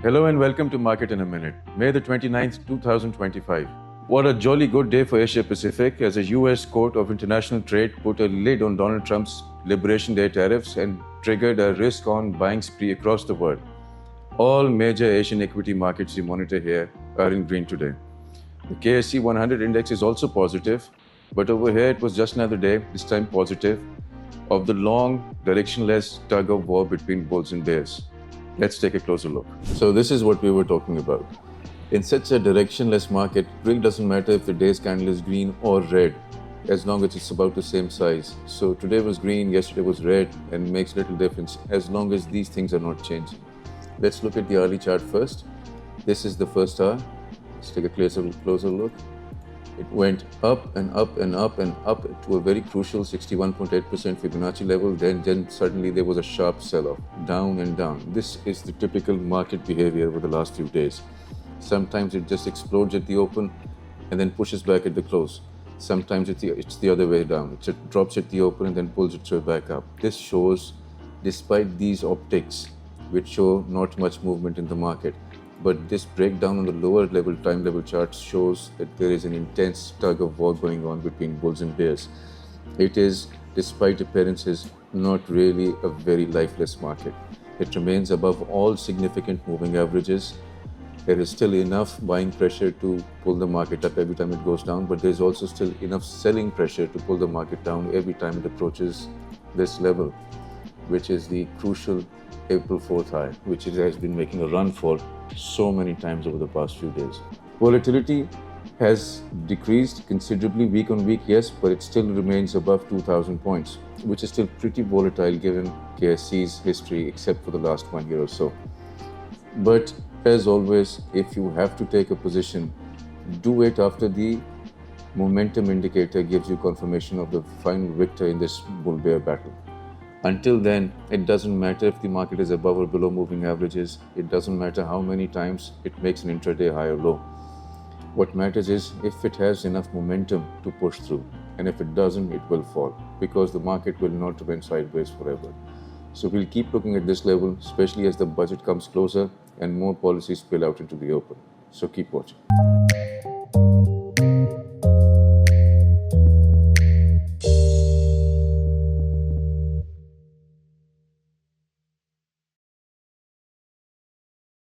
Hello and welcome to Market in a Minute, May the 29th, 2025. What a jolly good day for Asia Pacific as a US Court of International Trade put a lid on Donald Trump's Liberation Day tariffs and triggered a risk-on buying spree across the world. All major Asian equity markets you monitor here are in green today. The KSE100 index is also positive, but over here it was just another day, this time positive, of the long, directionless tug of war between bulls and bears. Let's take a closer look. So this is what we were talking about. In such a directionless market, it really doesn't matter if the day's candle is green or red, as long as it's about the same size. So today was green, yesterday was red, and it makes little difference as long as these things are not changing. Let's look at the hourly chart first. This is the first hour. Let's take a closer look. It went up and up and up and up to a very crucial 61.8% Fibonacci level. Then suddenly there was a sharp sell-off, down and down. This is the typical market behavior over the last few days. Sometimes it just explodes at the open and then pushes back at the close. Sometimes it's the other way down. It drops at the open and then pulls its way back up. This shows, despite these optics, which show not much movement in the market, but this breakdown on the lower level time level charts shows that there is an intense tug of war going on between bulls and bears. It is, despite appearances, not really a very lifeless market. It remains above all significant moving averages. There is still enough buying pressure to pull the market up every time it goes down, but there is also still enough selling pressure to pull the market down every time it approaches this level, which is the crucial April 4th high, which it has been making a run for so many times over the past few days. Volatility has decreased considerably week on week, yes, but it still remains above 2,000 points, which is still pretty volatile given KSE's history, except for the last 1 year or so. But as always, if you have to take a position, do it after the momentum indicator gives you confirmation of the final victor in this bull-bear battle. Until then, it doesn't matter if the market is above or below moving averages. It doesn't matter how many times it makes an intraday high or low. What matters is if it has enough momentum to push through. And if it doesn't, it will fall, because the market will not remain sideways forever. So we'll keep looking at this level, especially as the budget comes closer and more policies spill out into the open. So keep watching.